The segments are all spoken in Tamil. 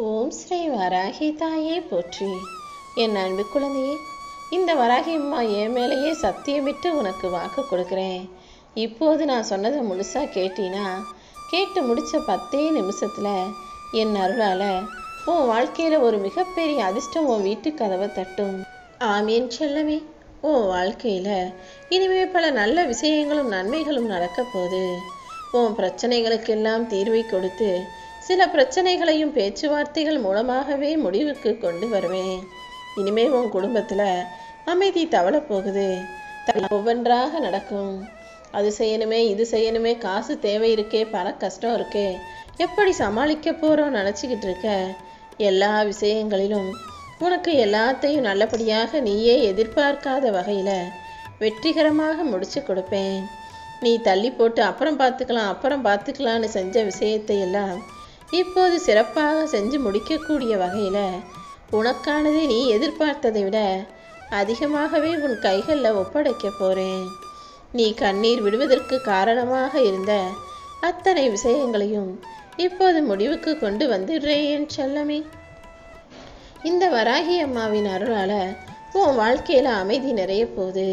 ஓம் ஸ்ரீ வராகி தாயே போற்றி. என் அன்பு குழந்தையே, இந்த வராகி அம்மா என் மேலேயே சத்தியமிட்டு உனக்கு வாக்கு கொடுக்குறேன். இப்போது நான் சொன்னதை முழுசாக கேட்டினா, கேட்டு முடித்த 10 நிமிஷத்தில் என் அருளால் உன் வாழ்க்கையில் ஒரு மிகப்பெரிய அதிர்ஷ்டம் உன் வீட்டு கதவை தட்டும். ஆமீன் செல்லமே. உன் வாழ்க்கையில் இனிமே பல நல்ல விஷயங்களும் நன்மைகளும் நடக்க போகுது. உன் பிரச்சனைகளுக்கெல்லாம் தீர்வை கொடுத்து சில பிரச்சனைகளையும் பேச்சுவார்த்தைகள் மூலமாகவே முடிவுக்கு கொண்டு வருவேன். இனிமே உன் குடும்பத்தில் அமைதி தவள போகுது. ஒவ்வொன்றாக நடக்கும். அது செய்யணுமே, இது செய்யணுமே, காசு தேவை இருக்கே, பல கஷ்டம் இருக்கே, எப்படி சமாளிக்க போகிறோம் நினச்சிக்கிட்டு இருக்க. எல்லா விஷயங்களிலும் உனக்கு எல்லாத்தையும் நல்லபடியாக நீயே எதிர்பார்க்காத வகையில் வெற்றிகரமாக முடிச்சு கொடுப்பேன். நீ தள்ளி போட்டு அப்புறம் பார்த்துக்கலான்னு செஞ்ச விஷயத்தை எல்லாம் இப்போது சிறப்பாக செஞ்சு முடிக்கக்கூடிய வகையில் உனக்கானதை நீ எதிர்பார்த்ததை விட அதிகமாகவே உன் கைகளில் ஒப்படைக்க போகிறேன். நீ கண்ணீர் விடுவதற்கு காரணமாக இருந்த அத்தனை விஷயங்களையும் இப்போது முடிவுக்கு கொண்டு வந்துடுறேன் என் செல்லமே. இந்த வராகி அம்மாவின் அருளால் உன் வாழ்க்கையில் அமைதி நிறைய போகுது.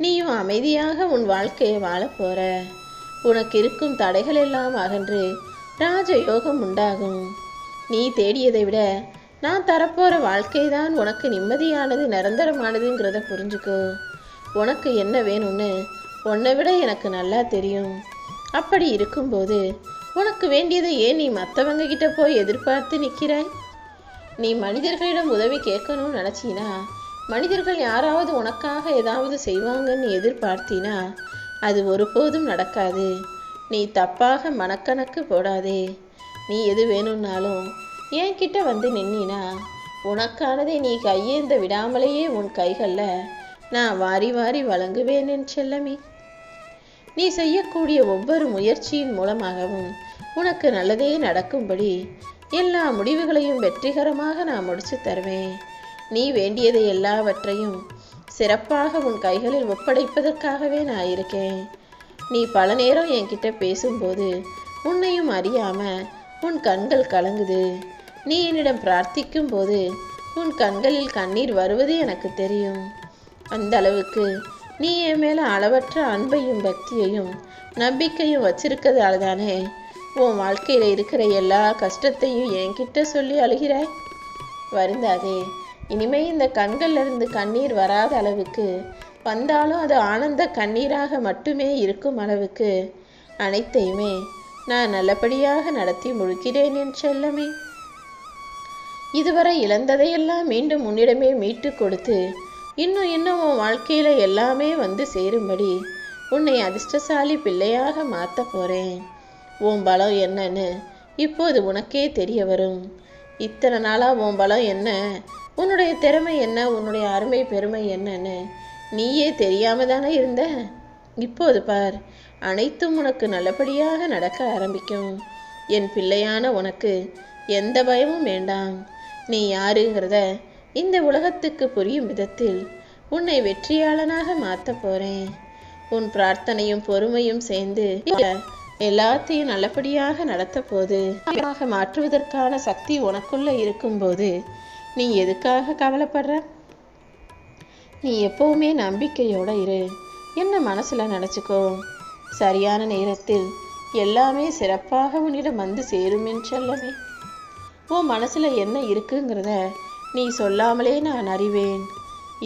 நீயும் அமைதியாக உன் வாழ்க்கையை வாழ போகிற. உனக்கு இருக்கும் தடைகள் எல்லாம் அகன்று ராஜயோகம் உண்டாகும். நீ தேடியதை விட நான் தரப்போகிற வாழ்க்கை தான் உனக்கு நிம்மதியானது, நிரந்தரமானதுங்கிறத புரிஞ்சுக்கோ. உனக்கு என்ன வேணும்னு உன்னை விட எனக்கு நல்லா தெரியும். அப்படி இருக்கும்போது உனக்கு வேண்டியதை ஏன் நீ மற்றவங்க கிட்ட போய் எதிர்பார்த்து நிற்கிறாய்? நீ மனிதர்களிடம் உதவி கேட்கணும்னு நினச்சினா, மனிதர்கள் யாராவது உனக்காக ஏதாவது செய்வாங்கன்னு எதிர்பார்த்தினா அது ஒருபோதும் நடக்காது. நீ தப்பாக மனக்கணக்கு போடாதே. நீ எது வேணும்னாலும் என்கிட்ட வந்து நின்னா உனக்கானதை நீ கையேந்த விடாமலேயே உன் கைகளில் நான் வாரி வாரி வழங்குவேன் என் செல்லமே. நீ செய்யக்கூடிய ஒவ்வொரு முயற்சியின் மூலமாகவும் உனக்கு நல்லதே நடக்கும்படி எல்லா முடிவுகளையும் வெற்றிகரமாக நான் முடிச்சு தருவேன். நீ வேண்டியதை எல்லாவற்றையும் சிறப்பாக உன் கைகளில் ஒப்படைப்பதற்காகவே நான் இருக்கேன். நீ பல நேரம் என்கிட்ட பேசும்போது உன்னையும் அறியாம உன் கண்கள் கலங்குது. நீ என்னிடம் பிரார்த்திக்கும் போது உன் கண்களில் கண்ணீர் வருவது எனக்கு தெரியும். அந்த அளவுக்கு நீ என் மேல அளவற்ற அன்பையும் பக்தியையும் நம்பிக்கையும் வச்சிருக்கிறதால தானே உன் வாழ்க்கையில் இருக்கிற எல்லா கஷ்டத்தையும் என்கிட்ட சொல்லி அழுகிறாய். வருந்தாதே. இனிமே இந்த கண்கள்ல இருந்து கண்ணீர் வராத அளவுக்கு, வந்தாலும் அது ஆனந்த கண்ணீராக மட்டுமே இருக்கும் அளவுக்கு அனைத்தையுமே நான் நல்லபடியாக நடத்தி முடிக்கிறேன் என் செல்லமே. இதுவரை இழந்ததையெல்லாம் மீண்டும் உன்னிடமே மீட்டு கொடுத்து இன்னும் உன் வாழ்க்கையில் எல்லாமே வந்து சேரும்படி உன்னை அதிர்ஷ்டசாலி பிள்ளையாக மாற்ற போகிறேன். உன் பலம் என்னன்னு இப்போது உனக்கே தெரிய வரும். இத்தனை நாளாக உன் பலம் என்ன, உன்னுடைய திறமை என்ன, உன்னுடைய அருமை பெருமை என்னன்னு நீயே தெரியாம தானே இருந்த. இப்போது பார், அனைத்தும் உனக்கு நல்லபடியாக நடக்க ஆரம்பிக்கும். என் பிள்ளையான உனக்கு எந்த பயமும் வேண்டாம். நீ யாருங்கிறத இந்த உலகத்துக்கு புரியும் விதத்தில் உன்னை வெற்றியாளனாக மாற்ற போறேன். உன் பிரார்த்தனையும் பொறுமையும் சேர்ந்து எல்லாத்தையும் நல்லபடியாக நடத்த போது மாற்றுவதற்கான சக்தி உனக்குள்ள இருக்கும்போது நீ எதுக்காக கவலைப்படுற? நீ எப்பவுமே நம்பிக்கையோட இரு. என்ன மனசுல நினச்சிக்கோ. சரியான நேரத்தில் எல்லாமே சிறப்பாக உன்னிடம் வந்து சேரும் என் செல்லமே. உன் மனசுல என்ன இருக்குங்கிறத நீ சொல்லாமலே நான் அறிவேன்.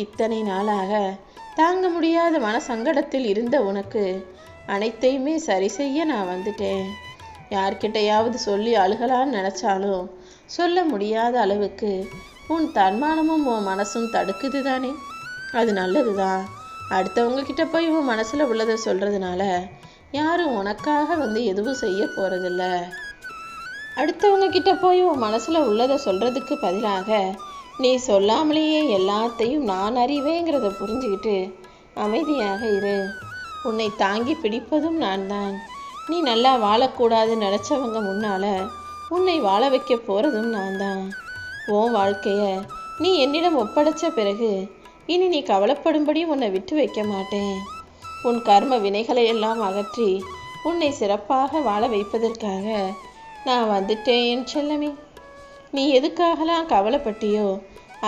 இத்தனை நாளாக தாங்க முடியாத மன சங்கடத்தில் இருந்த உனக்கு அனைத்தையுமே சரி செய்ய நான் வந்துட்டேன். யார்கிட்டையாவது சொல்லி அழுகலான்னு நினச்சாலும் சொல்ல முடியாத அளவுக்கு உன் தன்மானமும் உன் மனசும் தடுக்குது தானே. அது நல்லது தான். அடுத்தவங்க கிட்ட போய் உன் மனசில் உள்ளதை சொல்கிறதுனால யாரும் உனக்காக வந்து எதுவும் செய்ய போகிறதில்ல. அடுத்தவங்க கிட்ட போய் உன் மனசில் உள்ளதை சொல்கிறதுக்கு பதிலாக நீ சொல்லாமலேயே எல்லாத்தையும் நான் அறிவேங்கிறத புரிஞ்சுக்கிட்டு அமைதியாக இரு. உன்னை தாங்கி பிடிப்பதும் நான் தான். நீ நல்லா வாழக்கூடாதுன்னு நினச்சவங்க முன்னால் உன்னை வாழ வைக்க போகிறதும் நான் தான். உன் வாழ்க்கையை நீ என்னிடம் ஒப்படைச்ச பிறகு இனி நீ கவலைப்படும்படி உன்னை விட்டு வைக்க மாட்டேன். உன் கர்ம வினைகளை எல்லாம் அகற்றி உன்னை சிறப்பாக வாழ வைப்பதற்காக நான் வந்துட்டேன் என் செல்லமே. நீ எதுக்காகலாம் கவலைப்பட்டியோ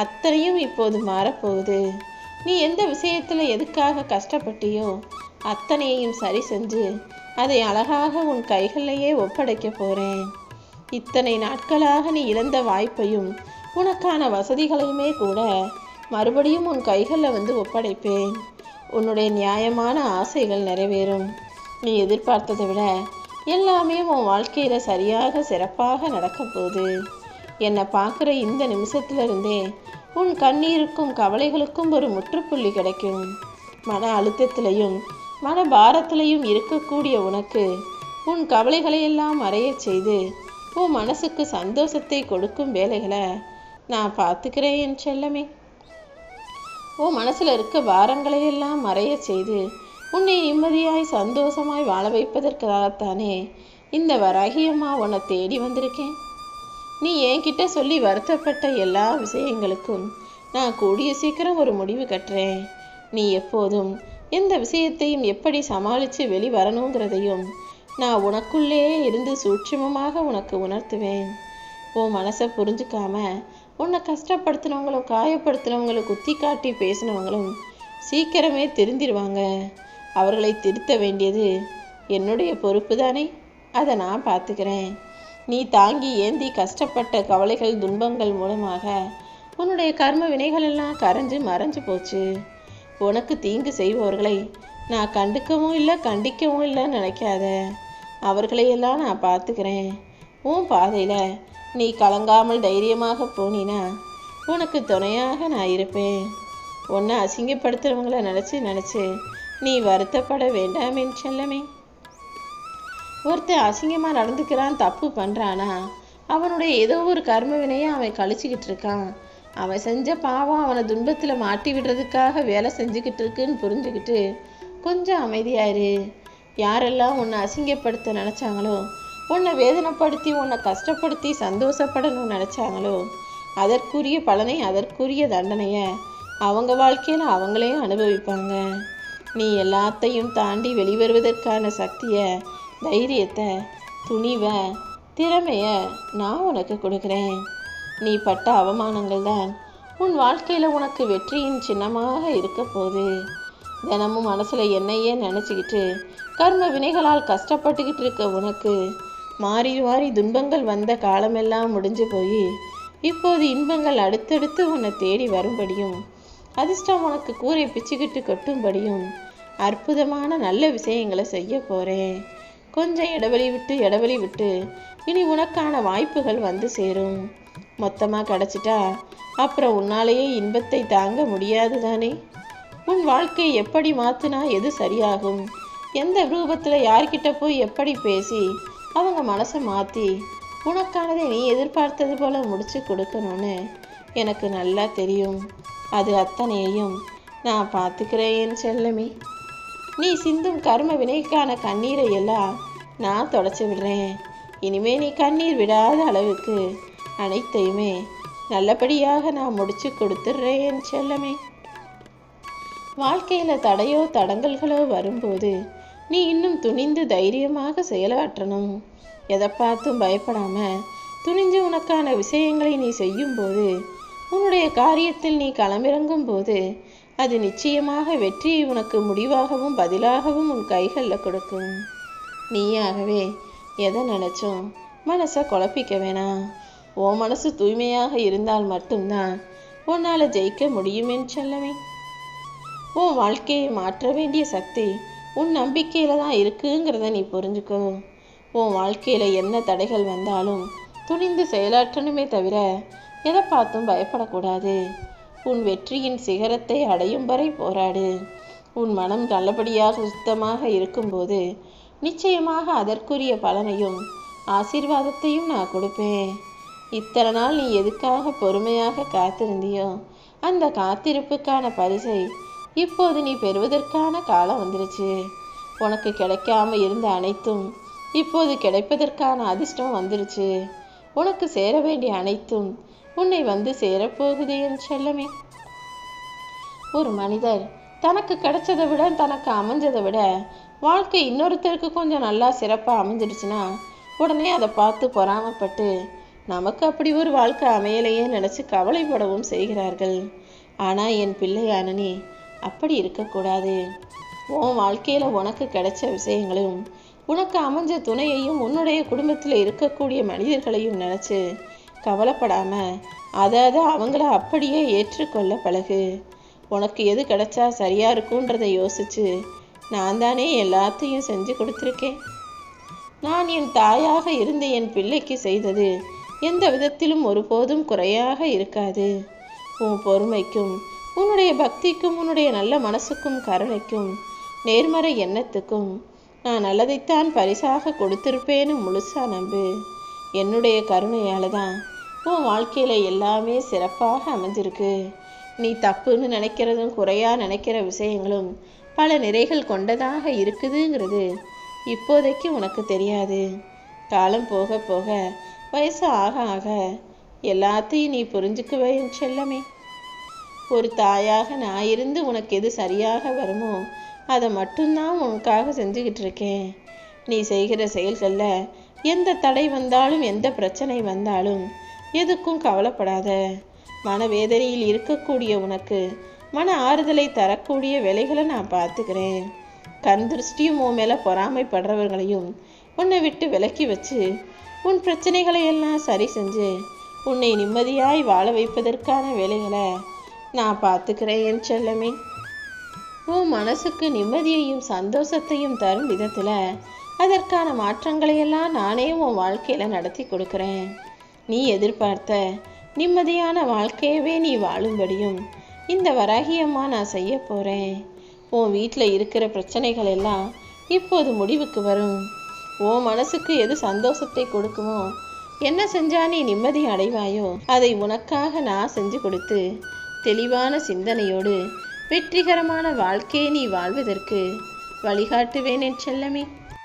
அத்தனையும் இப்போது மாறப்போகுது. நீ எந்த விஷயத்தில் எதுக்காக கஷ்டப்பட்டியோ அத்தனையையும் சரி செஞ்சு அதை அழகாக உன் கைகளிலேயே ஒப்படைக்க போகிறேன். இத்தனை நாட்களாக நீ இழந்த வாய்ப்பையும் உனக்கான வசதிகளையுமே கூட மறுபடியும் உன் கைகளில் வந்து ஒப்படைப்பேன். உன்னுடைய நியாயமான ஆசைகள் நிறைவேறும். நீ எதிர்பார்த்ததை விட எல்லாமே உன் வாழ்க்கையில் சரியாக சிறப்பாக நடக்க போகுது. என்னை பார்க்குற இந்த நிமிஷத்துலேருந்தே உன் கண்ணீருக்கும் கவலைகளுக்கும் ஒரு முற்றுப்புள்ளி கிடைக்கும். மன அழுத்தத்திலையும் மன பாரத்திலையும் இருக்கக்கூடிய உனக்கு உன் கவலைகளையெல்லாம் மறைய செய்து உன் மனசுக்கு சந்தோஷத்தை கொடுக்கும் வேலைகளை நான் பார்த்துக்கிறேன் என் செல்லமே. உன் மனசில் இருக்க பாரங்களையெல்லாம் மறைய செய்து உன்னை நிம்மதியாய் சந்தோஷமாய் வாழ வைப்பதற்காகத்தானே இந்த வராகியம்மா உன்னை தேடி வந்திருக்கேன். நீ என்கிட்ட சொல்லி வருத்தப்பட்ட எல்லா விஷயங்களுக்கும் நான் கூடிய சீக்கிரம் ஒரு முடிவு கட்டுறேன். நீ எப்போதும் எந்த விஷயத்தையும் எப்படி சமாளித்து வெளிவரணுங்கிறதையும் நான் உனக்குள்ளே இருந்து சூட்சுமமாக உனக்கு உணர்த்துவேன். உன் மனசை புரிஞ்சுக்காம உன்னை கஷ்டப்படுத்தினவங்களும் காயப்படுத்தினவங்களும் குத்தி காட்டி பேசினவங்களும் சீக்கிரமே திருந்திடுவாங்க. அவர்களை திருத்த வேண்டியது என்னுடைய பொறுப்பு தானே. அதை நான் பார்த்துக்கிறேன். நீ தாங்கி ஏந்தி கஷ்டப்பட்ட கவலைகள் துன்பங்கள் மூலமாக உன்னுடைய கர்ம வினைகள் எல்லாம் கரைஞ்சு மறைஞ்சு போச்சு. உனக்கு தீங்கு செய்பவர்களை நான் கண்டுக்கவும் இல்லை கண்டிக்கவும் இல்லைன்னு நினைக்காத. அவர்களையெல்லாம் நான் பார்த்துக்கிறேன். உன் பாதையில் நீ கலங்காமல் தைரியமாக போனினா உனக்கு துணையாக நான் இருப்பேன். உன்னை அசிங்கப்படுத்துகிறவங்கள நினச்சி நீ வருத்தப்பட வேண்டாம் என் செல்லமே. ஒருத்தன் அசிங்கமாக நடந்துக்கிறான், தப்பு பண்ணுறானா, அவனுடைய ஏதோ ஒரு கர்ம வினையை அவன் கழிச்சிக்கிட்டு இருக்கான். அவன் செஞ்ச பாவம் அவனை துன்பத்தில் மாட்டி விடுறதுக்காக வேலை செஞ்சுக்கிட்டு இருக்குன்னு புரிஞ்சுக்கிட்டு கொஞ்சம் அமைதியாயிரு. யாரெல்லாம் உன்னை அசிங்கப்படுத்த நினச்சாங்களோ, உன்னை வேதனைப்படுத்தி உன்னை கஷ்டப்படுத்தி சந்தோஷப்படணும்னு நினச்சாங்களோ அதற்குரிய பலனை அதற்குரிய தண்டனையை அவங்க வாழ்க்கையில் அவங்களே அனுபவிப்பாங்க. நீ எல்லாத்தையும் தாண்டி வெளிவருவதற்கான சக்தியை, தைரியத்தை, துணிவை, திறமையை நான் உனக்கு கொடுக்குறேன். நீ பட்ட அவமானங்கள் தான் உன் வாழ்க்கையில் உனக்கு வெற்றியின் சின்னமாக இருக்க போகுது. தினமும் மனசில் என்னையே நினச்சிக்கிட்டு கர்ம வினைகளால் கஷ்டப்பட்டுக்கிட்டு இருக்க உனக்கு மாறி மாறி துன்பங்கள் வந்த காலமெல்லாம் முடிஞ்சு போய் இப்போது இன்பங்கள் அடுத்தடுத்து உன்னை தேடி வரும்படியும் அதிர்ஷ்டம் உனக்கு கூரை பிச்சுக்கிட்டு கொட்டும்படியும் அற்புதமான நல்ல விஷயங்களை செய்ய போகிறேன். கொஞ்சம் இடைவெளி விட்டு இனி உனக்கான வாய்ப்புகள் வந்து சேரும். மொத்தமாக கிடச்சிட்டா அப்புறம் உன்னாலேயே இன்பத்தை தாங்க முடியாது தானே. உன் வாழ்க்கையை எப்படி மாற்றினா எது சரியாகும், எந்த ரூபத்தில் யார்கிட்ட போய் எப்படி பேசி அவங்க மனசை மாற்றி உனக்கானதை நீ எதிர்பார்த்தது போல முடிச்சு கொடுக்கணும்னு எனக்கு நல்லா தெரியும். அது அத்தனையையும் நான் பார்த்துக்கிறேன் என் செல்லமே. நீ சிந்தும் கர்ம வினைக்கான கண்ணீரை எல்லாம் நான் தொடச்சி விடுறேன். இனிமே நீ கண்ணீர் விடாத அளவுக்கு அனைத்தையுமே நல்லபடியாக நான் முடிச்சு கொடுத்துட்றேன் என் செல்லமே. வாழ்க்கையில் தடையோ தடங்கல்களோ வரும்போது நீ இன்னும் துணிந்து தைரியமாக செயலாற்றணும். எதை பார்த்தும் பயப்படாம துணிஞ்சு உனக்கான விஷயங்களை நீ செய்யும்போது, உன்னுடைய காரியத்தில் நீ களமிறங்கும் போது அது நிச்சயமாக வெற்றியை உனக்கு முடிவாகவும் பதிலாகவும் உன் கைகளில் கொடுக்கும். நீயாகவே எதை நினச்சோம் மனசை குழப்பிக்க வேணாம். உன் மனசு தூய்மையாக இருந்தால் மட்டும்தான் உன்னால் ஜெயிக்க முடியுமென்னு சொல்லவே. உன் வாழ்க்கையை மாற்ற வேண்டிய சக்தி உன் நம்பிக்கையில் தான் இருக்குங்கிறத நீ புரிஞ்சுக்கோ. உன் வாழ்க்கையில் என்ன தடைகள் வந்தாலும் துணிந்து செயலாற்றணுமே தவிர எதை பார்த்தும் பயப்படக்கூடாது. உன் வெற்றியின் சிகரத்தை அடையும் வரை போராடு. உன் மனம் நல்லபடியாக சுத்தமாக இருக்கும்போது நிச்சயமாக அதற்குரிய பலனையும் ஆசீர்வாதத்தையும் நான் கொடுப்பேன். இத்தனை நாள் நீ எதுக்காக பொறுமையாக காத்திருந்தியோ அந்த காத்திருப்புக்கான பரிசை இப்போது நீ பெறுவதற்கான காலம் வந்துருச்சு. உனக்கு கிடைக்காம இருந்த அனைத்தும் இப்போது கிடைப்பதற்கான அதிர்ஷ்டம் வந்துருச்சு. உனக்கு சேர வேண்டிய அனைத்தும் உன்னை வந்து சேரப்போகுது என் செல்லமே. ஒரு மனிதர் தனக்கு கிடைச்சதை விட தனக்கு அமைஞ்சதை விட வாழ்க்கை இன்னொருத்தருக்கு கொஞ்சம் நல்லா சிறப்பாக அமைஞ்சிடுச்சுன்னா உடனே அதை பார்த்து பொறாமப்பட்டு நமக்கு அப்படி ஒரு வாழ்க்கை அமையலையே நினச்சி கவலைப்படவும் செய்கிறார்கள். ஆனால் என் பிள்ளையான நீ அப்படி இருக்கக்கூடாது. உன் வாழ்க்கையில் உனக்கு கிடைச்ச விஷயங்களும் உனக்கு அமைஞ்ச துணையையும் உன்னுடைய குடும்பத்தில் இருக்கக்கூடிய மனிதர்களையும் நினச்சி கவலைப்படாமல் அதை அவங்கள அப்படியே ஏற்றுக்கொள்ள பழகு. உனக்கு எது கிடைச்சா சரியாக இருக்குன்றதை யோசிச்சு நான் தானே எல்லாத்தையும் செஞ்சு கொடுத்துருக்கேன். நான் என் தாயாக இருந்து என் பிள்ளைக்கு செய்தது எந்த விதத்திலும் ஒருபோதும் குறையாக இருக்காது. உன் பொறுமைக்கும் உன்னுடைய பக்திக்கும் உன்னுடைய நல்ல மனசுக்கும் கருணைக்கும் நேர்மறை எண்ணத்துக்கும் நான் நல்லதைத்தான் பரிசாக கொடுத்திருப்பேன்னு முழுசா நம்பு. என்னுடைய கருணையால் தான் உன் வாழ்க்கையில் எல்லாமே சிறப்பாக அமைஞ்சிருக்கு. நீ தப்புன்னு நினைக்கிறதும் குறையாக நினைக்கிற விஷயங்களும் பல நிறைகள் கொண்டதாக இருக்குதுங்கிறது இப்போதைக்கு உனக்கு தெரியாது. காலம் போக போக வயசு ஆக ஆக எல்லாத்தையும் நீ புரிஞ்சுக்குவே என் செல்லமே. ஒரு தாயாக நான் இருந்து உனக்கு எது சரியாக வருமோ அதை மட்டும்தான் உனக்காக செஞ்சுக்கிட்டு இருக்கேன். நீ செய்கிற செயல்களில் எந்த தடை வந்தாலும் எந்த பிரச்சனை வந்தாலும் எதுக்கும் கவலைப்படாத. மனவேதனையில் இருக்கக்கூடிய உனக்கு மன ஆறுதலை தரக்கூடிய வேலைகளை நான் பார்த்துக்கிறேன். கண் திருஷ்டியும் உன் மேலே பொறாமைப்படுறவர்களையும் உன்னை விட்டு விலக்கி வச்சு உன் பிரச்சனைகளை எல்லாம் சரி செஞ்சு உன்னை நிம்மதியாய் வாழ வைப்பதற்கான வேலைகளை நான் பார்த்துக்கிறேன் என் செல்லமே. உன் மனசுக்கு நிம்மதியையும் சந்தோஷத்தையும் தரும் விதத்தில் அதற்கான மாற்றங்களையெல்லாம் நானே உன் வாழ்க்கையில் நடத்தி கொடுக்குறேன். நீ எதிர்பார்த்த நிம்மதியான வாழ்க்கையவே நீ வாழும்படியும் இந்த வராகியம்மா நான் செய்ய போகிறேன். உன் வீட்டில் இருக்கிற பிரச்சனைகள் எல்லாம் இப்போது முடிவுக்கு வரும். உன் மனசுக்கு எது சந்தோஷத்தை கொடுக்குமோ, என்ன செஞ்சா நீ நிம்மதி அடைவாயோ அதை உனக்காக நான் செஞ்சு கொடுத்து தெளிவான சிந்தனையோடு வெற்றிகரமான வாழ்க்கையை நீ வாழ்வதற்கு வழிகாட்டுவேன் என் செல்லமே.